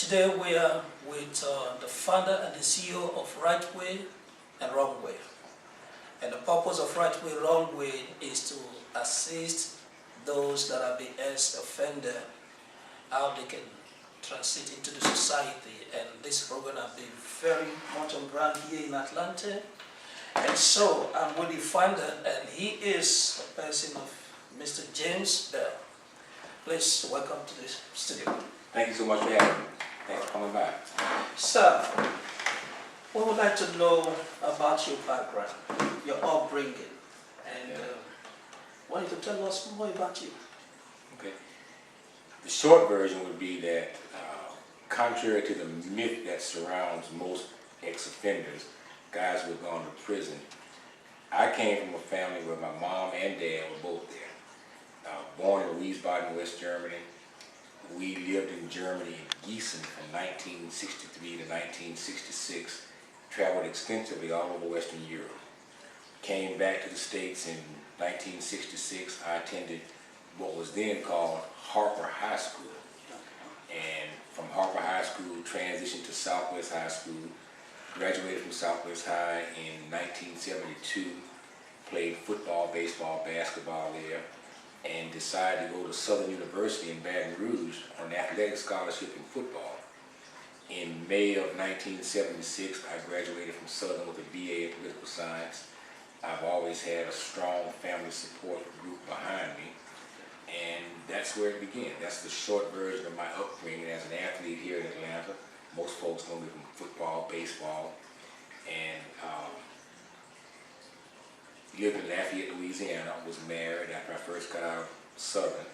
today we are with the founder and the CEO of Right Way and Wrong Way. And the purpose of Right Way, Wrong Way is to assist those that have been ex-offender, how they can transit into the society. And this program has been very much on ground here in Atlanta. And so I'm with the founder, and he is a person of Mr. James Bell. Please welcome to the studio. Thank you so much for having me. Thanks for coming by. Sir, we would like to know about your background, your upbringing, and want you to tell us more about you. Okay. The short version would be that, contrary to the myth that surrounds most ex-offenders, guys who have gone to prison, I came from a family where my mom and dad were both there. Born in Wiesbaden, West Germany. We lived in Germany in Gießen from 1963 to 1966, traveled extensively all over Western Europe. Came back to the States in 1966. I attended what was then called Harper High School. And from Harper High School, transitioned to Southwest High School, graduated from Southwest High in 1972, played football, baseball, basketball there, and decided to go to Southern University in Baton Rouge on an athletic scholarship in football. In May of 1976, I graduated from Southern with a BA in political science. I've always had a strong family support group behind me, and that's where it began. That's the short version of my upbringing as an athlete here in Atlanta. Most folks know me from football, baseball, and lived in Lafayette, Louisiana. Was married after I first got out of Southern.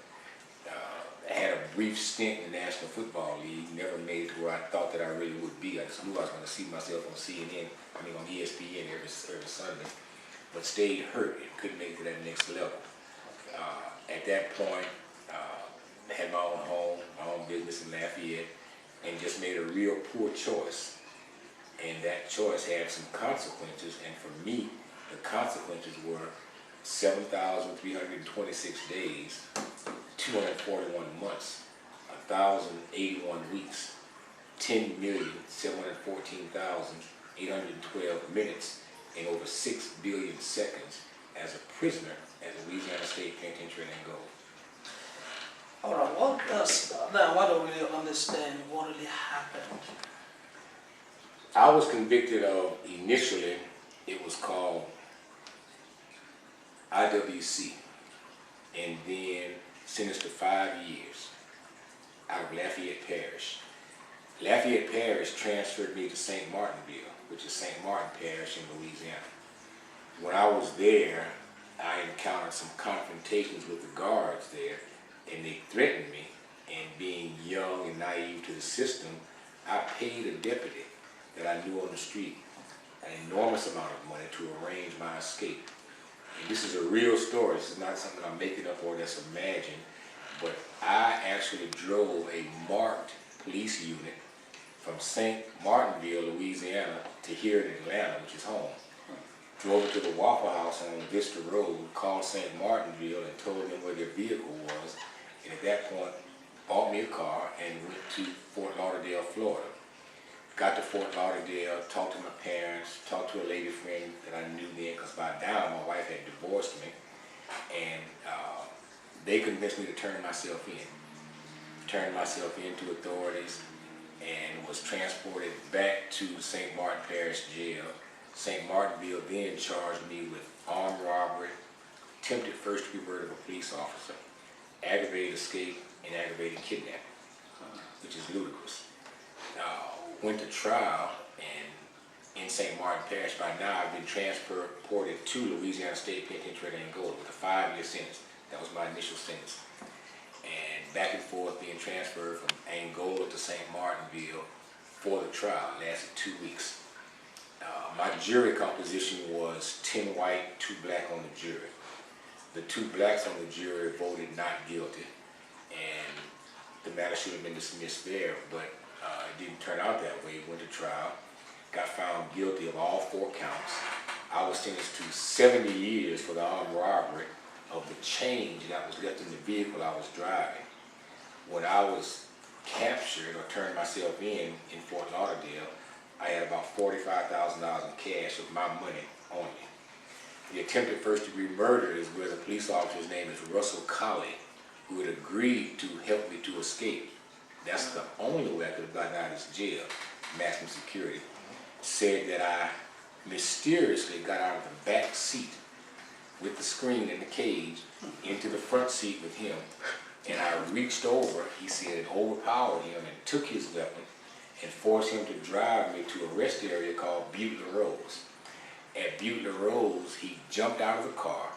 I had a brief stint in the National Football League. Never made it to where I thought that I really would be. I just knew I was going to see myself on CNN, on ESPN every Sunday, but stayed hurt and couldn't make it to that next level. At that point, I had my own home, my own business in Lafayette, and just made a real poor choice. And that choice had some consequences, and for me, the consequences were 7,326 days, 241 months, 1,081 weeks, 10,714,812 minutes, and over 6 billion seconds as a prisoner at the Louisiana State Penitentiary in Angola. All right, now I don't really understand what really happened. I was convicted of, initially, it was called IWC, and then sentenced to 5 years out of Lafayette Parish. Lafayette Parish transferred me to St. Martinville, which is St. Martin Parish in Louisiana. When I was there, I encountered some confrontations with the guards there, and they threatened me, and being young and naive to the system, I paid a deputy that I knew on the street an enormous amount of money to arrange my escape. And this is a real story. This is not something I'm making up or that's imagined, but I actually drove a marked police unit from St. Martinville, Louisiana, to here in Atlanta, which is home. Drove it to the Waffle House on Vista Road, called St. Martinville and told them where their vehicle was, and at that point, bought me a car and went to Fort Lauderdale, Florida. Got to Fort Lauderdale, talked to my parents, talked to a lady friend that I knew then, because by now my wife had divorced me, and they convinced me to turn myself in. Turned myself in to authorities and was transported back to St. Martin Parish Jail. St. Martinville then charged me with armed robbery, attempted first-degree murder of a police officer, aggravated escape, and aggravated kidnapping, which is ludicrous. Went to trial, and in St. Martin Parish, by now I've been transported to Louisiana State Penitentiary in Angola with a 5-year sentence. That was my initial sentence. And back and forth being transferred from Angola to St. Martinville for the trial. It lasted 2 weeks. My jury composition was 10 white, 2 black on the jury. The 2 blacks on the jury voted not guilty, and the matter should have been dismissed there, but it didn't turn out that way. Went to trial, got found guilty of all 4 counts. I was sentenced to 70 years for the armed robbery of the change that was left in the vehicle I was driving. When I was captured or turned myself in Fort Lauderdale, I had about $45,000 in cash of my money on me. The attempted first-degree murder is where the police officer's name is Russell Colley, who had agreed to help me to escape. That's the only way I could have gotten out of this jail, maximum security. Said that I mysteriously got out of the back seat with the screen and the cage into the front seat with him, and I reached over, he said, and overpowered him and took his weapon and forced him to drive me to a rest area called Butte La Rose. At Butte La Rose, he jumped out of the car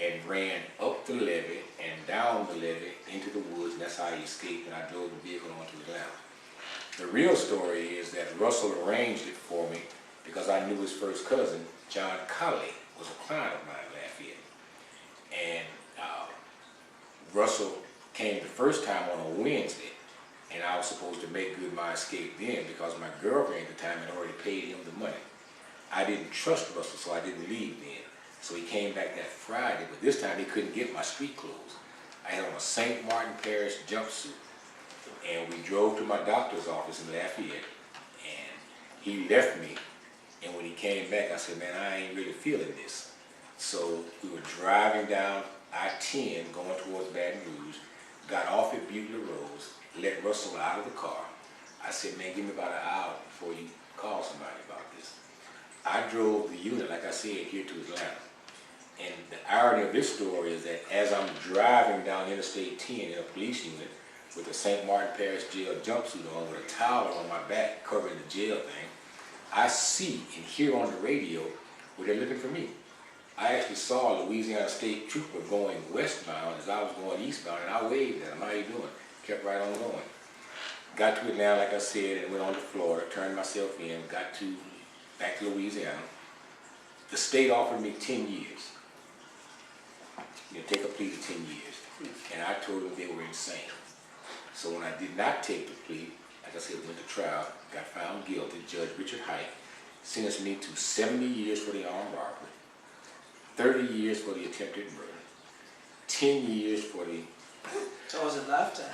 and ran up the levee and down the levee into the woods, and that's how he escaped, and I drove the vehicle onto Atlanta. The real story is that Russell arranged it for me because I knew his first cousin, John Colley, was a client of mine in Lafayette. And Russell came the first time on a Wednesday, and I was supposed to make good my escape then because my girlfriend at the time had already paid him the money. I didn't trust Russell, so I didn't leave then. So he came back that Friday, but this time he couldn't get my street clothes. I had on a St. Martin Parish jumpsuit, and we drove to my doctor's office in Lafayette, and he left me, and when he came back, I said, man, I ain't really feeling this. So we were driving down I-10 going towards Baton Rouge, got off at Butte La Rose, let Russell out of the car. I said, man, give me about an hour before you call somebody about this. I drove the unit, like I said, here to Atlanta. And the irony of this story is that as I'm driving down Interstate 10 in a police unit with a St. Martin Parish jail jumpsuit on with a towel on my back covering the jail thing, I see and hear on the radio where they're looking for me. I actually saw a Louisiana State Trooper going westbound as I was going eastbound, and I waved at him, how you doing? Kept right on going. Got to Atlanta, like I said, and went on to Florida, turned myself in, got back to Louisiana. The state offered me 10 years. Take a plea to 10 years. And I told them they were insane. So when I did not take the plea, like I said, went to trial, got found guilty. Judge Richard Hite sentenced me to 70 years for the armed robbery, 30 years for the attempted murder, 10 years for the... So was it lifetime?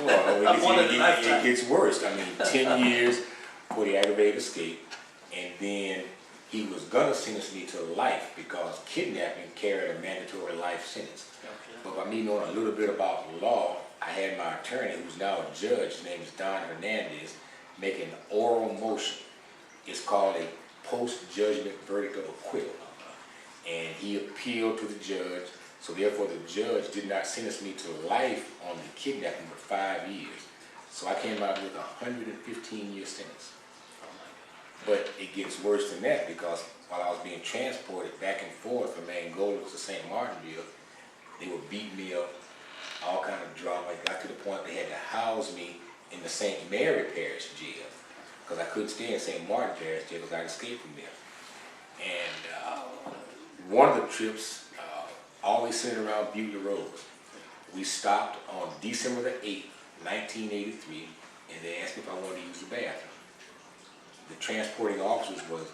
Well, it gets worse. I mean, 10 years for the aggravated escape, and then he was gonna sentence me to life because kidnapping carried a mandatory life sentence. Okay. But by me knowing a little bit about the law, I had my attorney, who's now a judge, his name is Don Hernandez, make an oral motion. It's called a post-judgment verdict of acquittal. And he appealed to the judge, so therefore the judge did not sentence me to life on the kidnapping, but 5 years. So I came out with a 115-year sentence. But it gets worse than that because while I was being transported back and forth from Angola to St. Martinville, they were beating me up, all kind of drama. It got to the point they had to house me in the St. Mary Parish jail because I couldn't stay in St. Martin Parish jail because I escaped from there. And one of the trips always centered around Butte La Rose. We stopped on December the 8th, 1983, and they asked me if I wanted to use the bathroom. The transporting officers was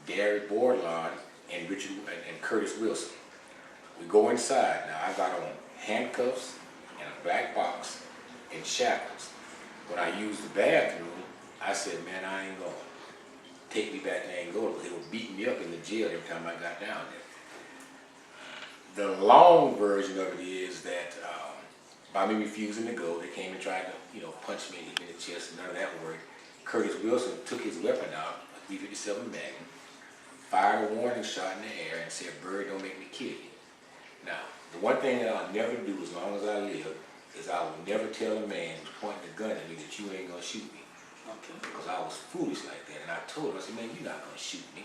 Gary Bordelon and Curtis Wilson. We go inside. Now I got on handcuffs and a black box and shackles. When I used the bathroom, I said, man, I ain't going. Take me back to Angola. They were beating me up in the jail every time I got down there. The long version of it is that by me refusing to go, they came and tried to, punch me and hit me in the chest, and none of that worked. Curtis Wilson took his weapon out, a .357 Magnum, fired a warning shot in the air, and said, "Bird, don't make me kill you." Now, the one thing that I'll never do as long as I live is I will never tell a man who's pointing a gun at me that you ain't gonna shoot me. Okay. Because I was foolish like that, and I told him, I said, man, you're not gonna shoot me.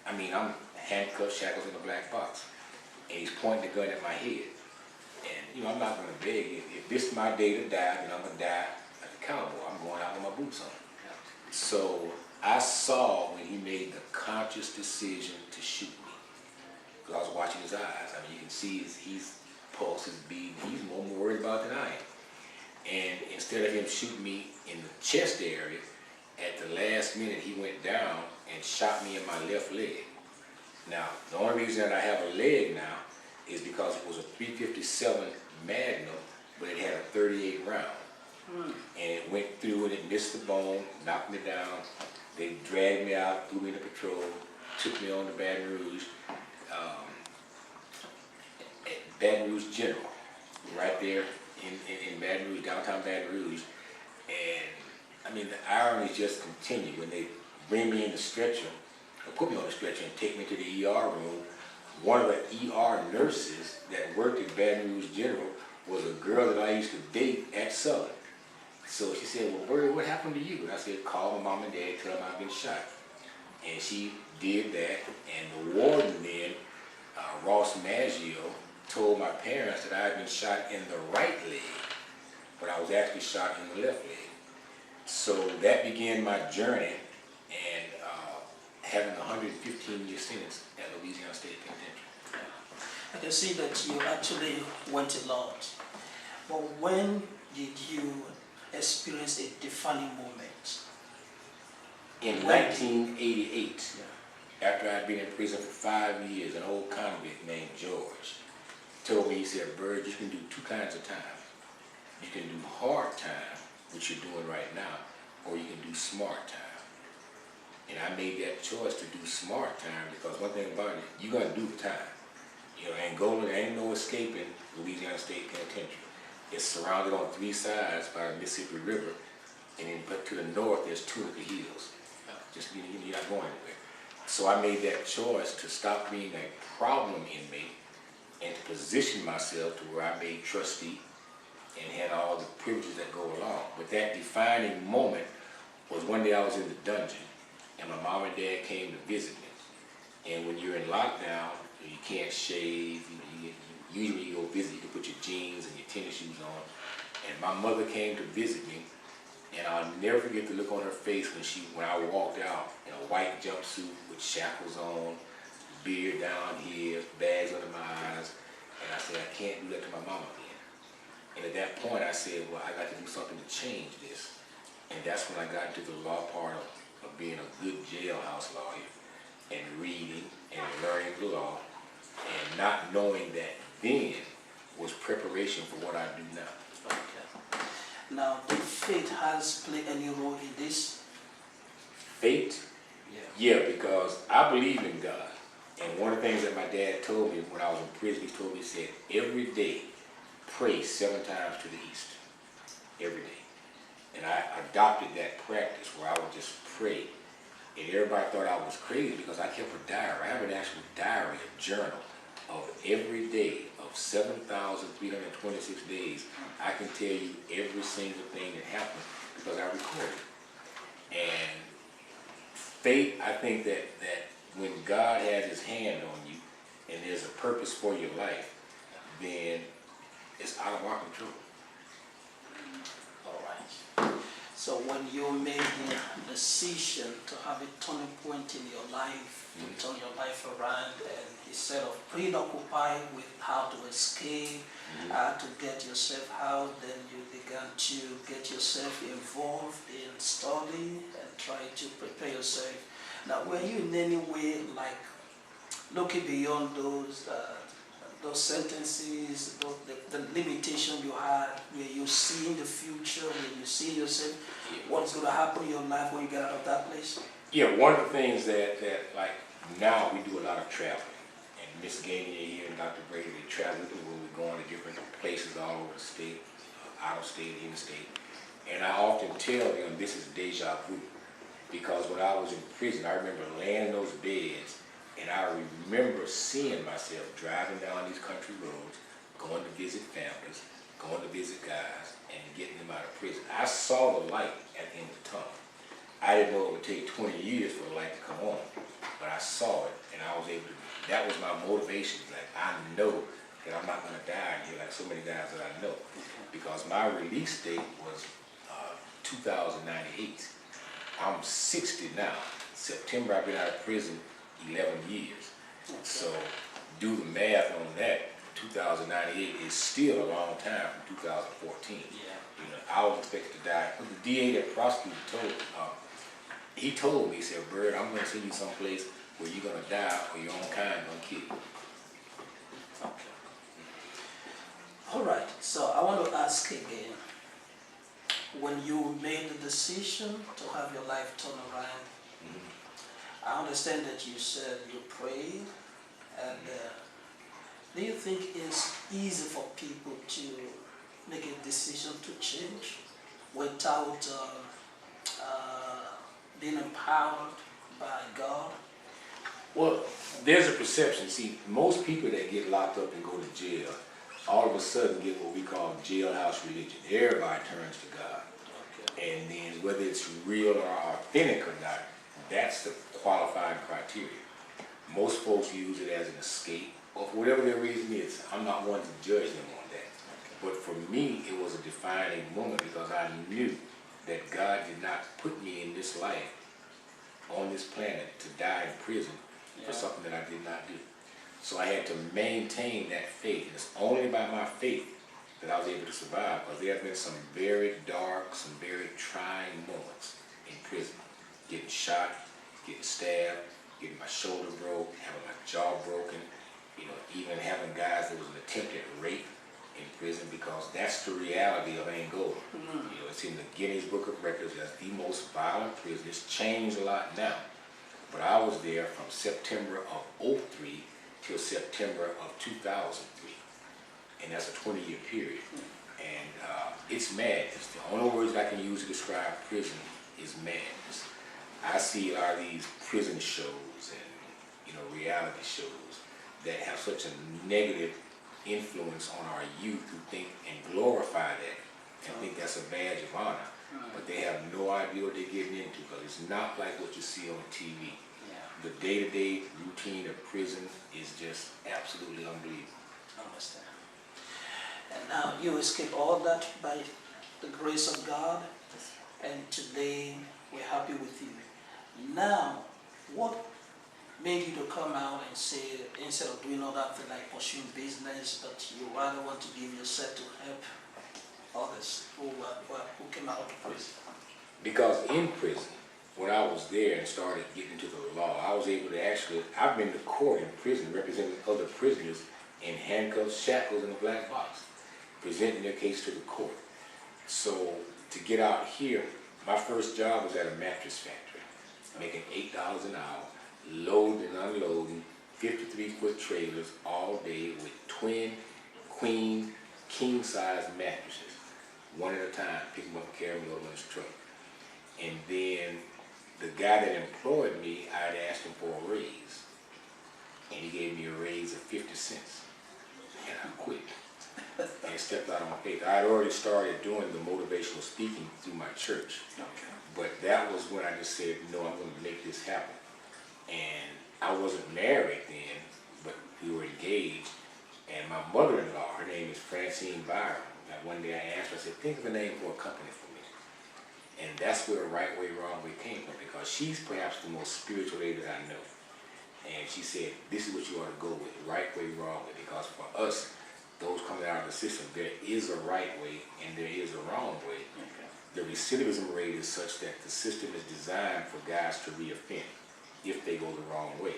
I mean, I'm handcuffed, shackles in a black box, and he's pointing the gun at my head. And, I'm not gonna beg. If this is my day to die, then I'm gonna die like a cowboy. I'm going out with my boots on. So I saw when he made the conscious decision to shoot me, because I was watching his eyes. I mean, you can see his pulse, his beat. He's more worried about it than I am. And instead of him shooting me in the chest area, at the last minute he went down and shot me in my left leg. Now, the only reason that I have a leg now is because it was a .357 Magnum, but it had a .38 round. And it went through and it missed the bone, knocked me down. They dragged me out, threw me in the patrol, took me on to Baton Rouge, at Baton Rouge General, right there in Baton Rouge, downtown Baton Rouge. And I mean, the irony just continued when they bring me in the stretcher, or put me on the stretcher and take me to the ER room. One of the ER nurses that worked at Baton Rouge General was a girl that I used to date at Southern. So she said, well, Bird, what happened to you? And I said, call my mom and dad, tell them I've been shot. And she did that, and the warden then, Ross Maggio, told my parents that I had been shot in the right leg, but I was actually shot in the left leg. So that began my journey, and having a 115-year sentence at Louisiana State Penitentiary. I can see that you actually went a lot, but when did you experience a defining moment? In 1988, after I'd been in prison for 5 years, an old convict named George told me, he said, Bird, you can do two kinds of time. You can do hard time, which you're doing right now, or you can do smart time. And I made that choice to do smart time because one thing about it, you're going to do the time. You know, Angola, there ain't no escaping Louisiana State Penitentiary. It's surrounded on three sides by the Mississippi River, and then but to the north there's Tunica Hills. Just you're not going anywhere. So I made that choice to stop being a problem inmate and to position myself to where I made trustee and had all the privileges that go along. But that defining moment was one day I was in the dungeon, and my mom and dad came to visit me. And when you're in lockdown, you can't shave. Usually you go visit, you can put your jeans and your tennis shoes on. And my mother came to visit me, and I'll never forget the look on her face when I walked out in a white jumpsuit with shackles on, beard down here, bags under my eyes. And I said, I can't do that to my mama again. And at that point I said, well, I got to do something to change this. And that's when I got into the law part of being a good jailhouse lawyer and reading and learning the law and not knowing that then was preparation for what I do now. Okay. Now, did faith has played any role in this? Faith? Yeah, because I believe in God. And one of the things that my dad told me when I was in prison, he told me, he said, every day, pray 7 times to the east. Every day. And I adopted that practice where I would just pray. And everybody thought I was crazy because I kept a diary. I have an actual diary, a journal of every day of 7,326 days. I can tell you every single thing that happened because I recorded it. And faith, I think that when God has his hand on you and there's a purpose for your life, then it's out of our control. All right. So when you made the decision to have a turning point in your life, to turn your life around, and instead of preoccupied with how to escape, how to get yourself out, then you began to get yourself involved in study and try to prepare yourself. Now, were you in any way like looking beyond those sentences, the limitation you had, where you see in the future, where you see yourself, what's going to happen in your life when you get out of that place? Yeah, one of the things that like now we do a lot of traveling. And Miss Gainey here and Dr. Brady, they travel with me when we're going to different places all over the state, out of state, in the state. And I often tell them this is deja vu. Because when I was in prison, I remember laying in those beds, and I remember seeing myself driving down these country roads, going to visit families, going to visit guys, and getting them out of prison. I saw the light at the end of the tunnel. I didn't know it would take 20 years for the light to come on, but I saw it, and I was able to, that was my motivation. Like, I know that I'm not going to die here like so many guys that I know, because my release date was 2098. I'm 60 now. September, I've been out of prison 11 years. Okay. So do the math on that. 2098 is still a long time from 2014. Yeah. You know, I was expected to die. But the DA that prosecutor he told me, he said, Bird, I'm going to send you someplace where you're going to die or your own kind going to kill you. Okay. All right. So I want to ask again, when you made the decision to have your life turned around, I understand that you said you prayed, and do you think it's easy for people to make a decision to change without being empowered by God? Well, there's a perception. See, most people that get locked up and go to jail, all of a sudden get what we call jailhouse religion. Everybody turns to God. Okay. And then whether it's real or authentic or not, that's the qualifying criteria. Most folks use it as an escape, or for whatever their reason is. I'm not one to judge them on that. Okay. But for me, it was a defining moment because I knew that God did not put me in this life, on this planet, to die in prison for something that I did not do. So I had to maintain that faith. And it's only by my faith that I was able to survive, because there have been some very dark, some very trying moments in prison. Getting shot, getting stabbed, getting my shoulder broke, having my jaw broken, even having guys that was an attempt at rape in prison, because that's the reality of Angola. It's in the Guinness Book of Records as the most violent prison. It's changed a lot now. But I was there from September of '03 till September of 2003. And that's a 20-year period. And it's madness. The only words I can use to describe prison is madness. I see a lot of these prison shows and reality shows that have such a negative influence on our youth who think and glorify that and think that's a badge of honor. But they have no idea what they're getting into, because it's not like what you see on TV. The day-to-day routine of prison is just absolutely unbelievable. I understand. And now you escape all that by the grace of God, and today we're happy with you. Now, what made you to come out and say, instead of doing all that thing like pursuing business, that you rather want to give yourself to help others who came out of prison? Because in prison, when I was there and started getting into the law, I was able to I've been to court in prison representing other prisoners in handcuffs, shackles, in a black box, presenting their case to the court. So to get out here, my first job was at a mattress factory, making $8 an hour, loading and unloading 53-foot trailers all day with twin, queen, king-size mattresses, one at a time, pick them up and carry them over in his truck. And then the guy that employed me, I had asked him for a raise, and he gave me a raise of 50 cents, and I quit and stepped out on my faith. I had already started doing the motivational speaking through my church, but that was when I just said, no, I'm going to make this happen. And I wasn't married then, but we were engaged, and my mother-in-law, her name is Francine Byron. Now, one day I asked her, I said, think of a name for a company for me. And that's where Right Way, Wrong Way came from, because she's perhaps the most spiritual lady that I know. And she said, this is what you ought to go with, right way, wrong way, because for us, those coming out of the system, there is a right way and there is a wrong way. The recidivism rate is such that the system is designed for guys to reoffend if they go the wrong way.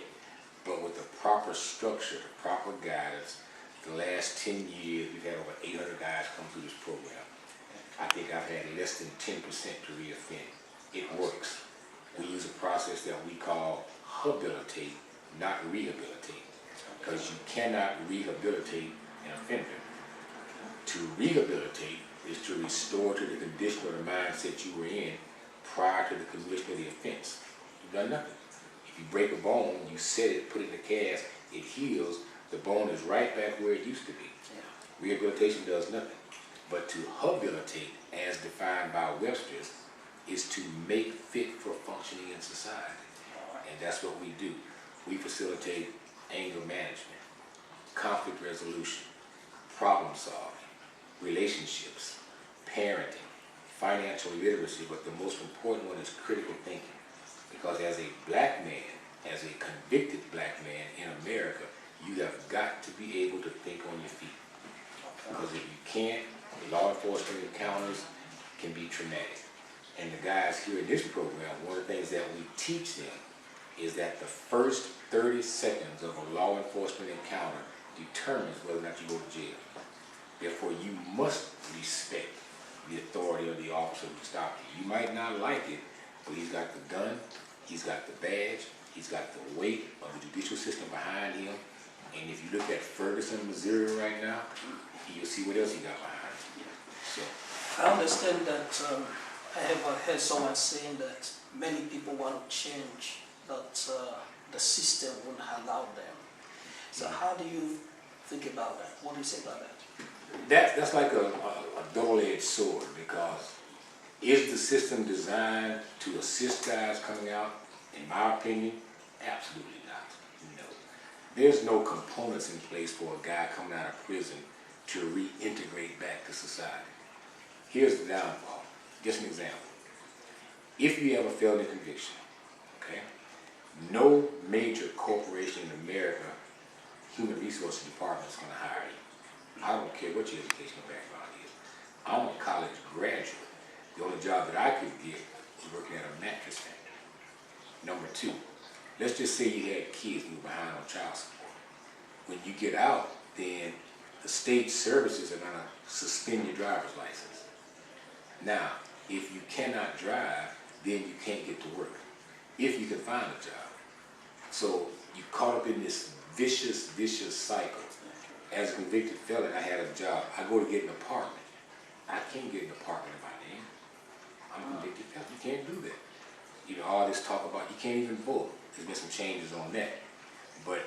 But with the proper structure, the proper guidance, the last 10 years, we've had over 800 guys come through this program. I think I've had less than 10% to reoffend. It works. We use a process that we call habilitate, not rehabilitate, because you cannot rehabilitate an offender. To rehabilitate is to restore to the condition or the mindset you were in prior to the commission of the offense. You've done nothing. If you break a bone, you set it, put it in the cast, it heals, the bone is right back where it used to be. Rehabilitation does nothing. But to habilitate, as defined by Webster's, is to make fit for functioning in society. And that's what we do. We facilitate anger management, conflict resolution, problem solving, relationships, parenting, financial literacy, but the most important one is critical thinking. Because as a black man, as a convicted black man in America, you have got to be able to think on your feet. Because if you can't, law enforcement encounters can be traumatic. And the guys here in this program, one of the things that we teach them is that the first 30 seconds of a law enforcement encounter determines whether or not you go to jail. Therefore, you must respect the authority of the officer who stopped you. You might not like it, but he's got the gun, he's got the badge, he's got the weight of the judicial system behind him. And if you look at Ferguson, Missouri right now, you'll see what else he got behind him. So I understand that I have heard someone saying that many people want to change, but the system won't allow them. So how do you think about that? What do you say about that? that's like a double-edged sword, because is the system designed to assist guys coming out? In my opinion, absolutely not. No. There's no components in place for a guy coming out of prison to reintegrate back to society. Here's the downfall. Just an example. If you have a felony conviction, okay, no major corporation in America, human resources department is going to hire you. I don't care what your educational background is. I'm a college graduate. The only job that I could get was working at a mattress factory. Number two, let's just say you had kids who were behind on child support. When you get out, then the state services are going to suspend your driver's license. Now, if you cannot drive, then you can't get to work, if you can find a job. So you caught up in this vicious cycle. As a convicted felon, I had a job. I go to get an apartment. I can't get an apartment in my name. I'm a convicted felon. You can't do that. You know, all this talk about you can't even vote. There's been some changes on that. But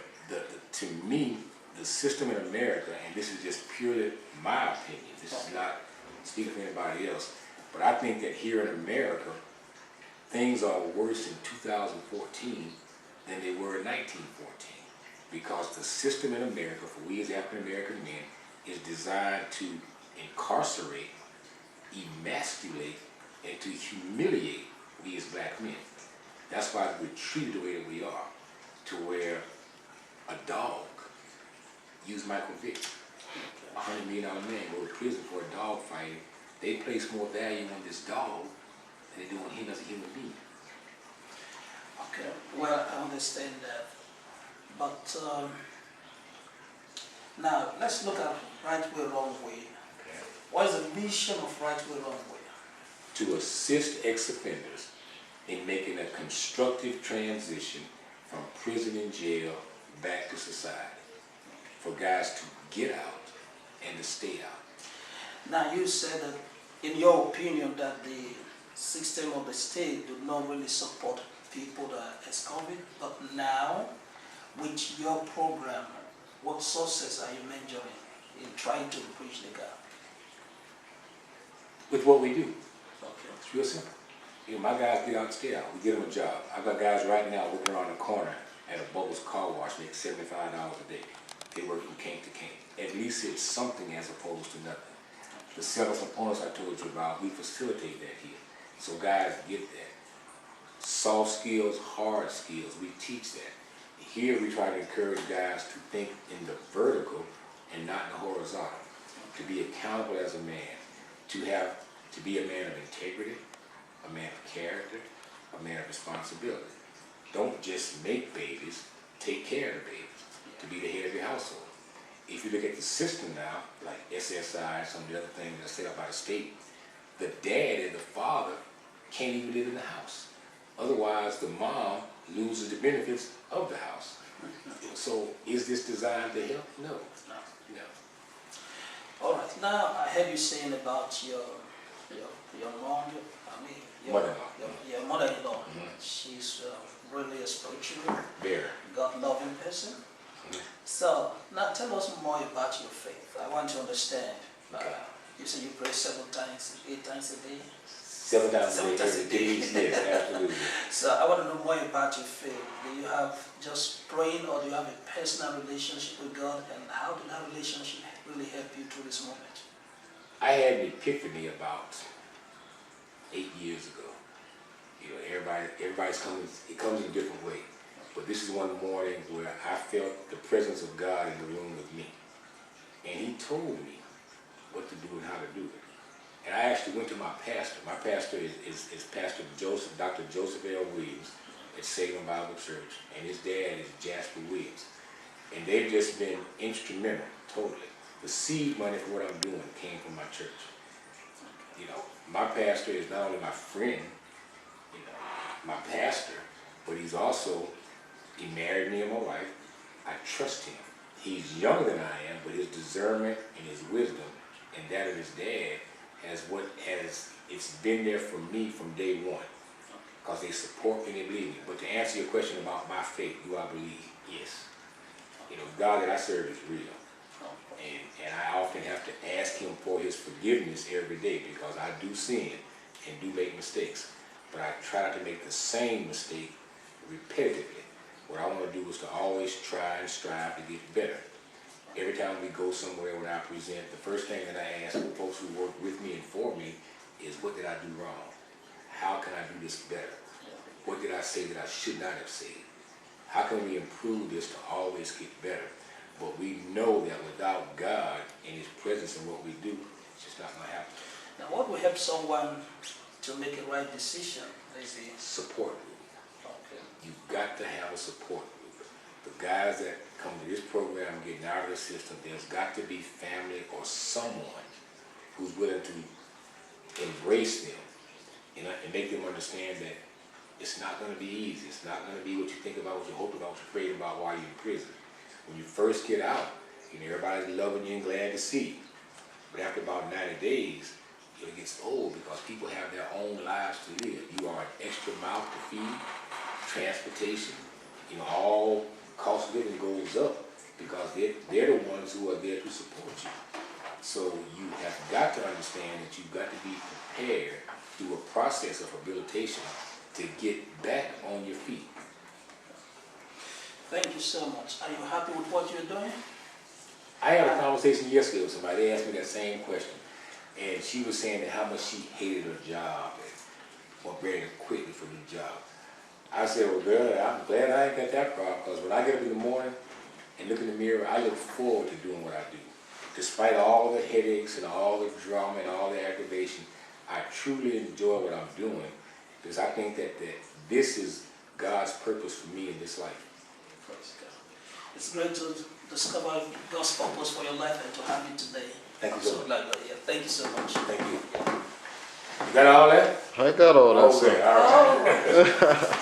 to me, the system in America, and this is just purely my opinion, this is not speaking for anybody else, but I think that here in America, things are worse in 2014 than they were in 1914. Because the system in America, for we as African-American men, is designed to incarcerate, emasculate, and to humiliate we as black men. That's why we're treated the way that we are, to where a dog, use Michael Vick, $100 million man, go to prison for a dog fight. They place more value on this dog than they do on him as a human being. Okay, well, I understand that. But now, let's look at right way, wrong way. Okay. What is the mission of right way, wrong way? To assist ex-offenders in making a constructive transition from prison and jail back to society. For guys to get out and to stay out. Now, you said that, in your opinion, that the system of the state do not really support people that are ex-convict, but now, with your program, what sources are you mentoring in trying to bridge the gap? With what we do. Okay. It's real simple. You know, my guys get out and stay out. We get them a job. I've got guys right now working around the corner at a Bubbles car wash, making $75 a day. They work from cane to cane. At least it's something as opposed to nothing. The set of components I told you about, we facilitate that here. So guys get that. Soft skills, hard skills, we teach that. Here we try to encourage guys to think in the vertical and not in the horizontal. To be accountable as a man, to be a man of integrity, a man of character, a man of responsibility. Don't just make babies, take care of the babies, to be the head of your household. If you look at the system now, like SSI and some of the other things that are set up by the state, the dad and the father can't even live in the house. Otherwise, the mom loses the benefits of the house. So, is this designed to help? No. No. All right. Now, I heard you saying about your mom. I mean, your mother-in-law. Mm-hmm. She's really a spiritual, Very. God-loving person. Mm-hmm. So, now tell us more about your faith. I want to understand. Okay. You say you pray 7 times, 8 times a day. 7 times a day, every day. Yes, absolutely. So I want to know more about your faith. Do you have just praying, or do you have a personal relationship with God? And how did that relationship really help you through this moment? I had an epiphany about 8 years ago. You know, everybody's coming, it comes in a different way. But this is one morning where I felt the presence of God in the room with me. And he told me what to do and how to do it. And I actually went to my pastor. My pastor is Pastor Joseph, Dr. Joseph L. Williams at Salem Bible Church. And his dad is Jasper Williams. And they've just been instrumental, totally. The seed money for what I'm doing came from my church. You know, my pastor is not only my friend, you know, my pastor, but he's also, he married me and my wife. I trust him. He's younger than I am, but his discernment and his wisdom and that of his dad it's been there for me from day one. Because they support me and they believe me. But to answer your question about my faith, do I believe? Yes. You know, God that I serve is real. And I often have to ask him for his forgiveness every day because I do sin and do make mistakes. But I try not to make the same mistake repetitively. What I want to do is to always try and strive to get better. Every time we go somewhere when I present, the first thing that I ask the folks who work with me and for me is, what did I do wrong? How can I do this better? What did I say that I should not have said? How can we improve this to always get better? But we know that without God and his presence in what we do, it's just not going to happen. Now, what will help someone to make a right decision? Is the support group. okay. You've got to have a support group. The guys that come to this program getting out of the system, there's got to be family or someone who's willing to embrace them and make them understand that it's not going to be easy. It's not going to be what you think about, what you hope about, what you're praying about while you're in prison. When you first get out, you know, everybody's loving you and glad to see you. But after about 90 days, it gets old because people have their own lives to live. You are an extra mouth to feed, transportation, you know, all cost of living goes up because they're the ones who are there to support you. So you have got to understand that you've got to be prepared through a process of rehabilitation to get back on your feet. Thank you so much. Are you happy with what you're doing? I had a conversation yesterday with somebody. They asked me that same question. And she was saying that how much she hated her job and was ready to quit for the job. I said, well, girl, I'm glad I ain't got that problem because when I get up in the morning and look in the mirror, I look forward to doing what I do. Despite all the headaches and all the drama and all the aggravation, I truly enjoy what I'm doing because I think that this is God's purpose for me in this life. Praise God. It's great to discover God's purpose for your life and to have it today. Thank you so so much. glad you're here. Thank you so much. Thank you. You got all that? I got all that, Okay, sir. all right.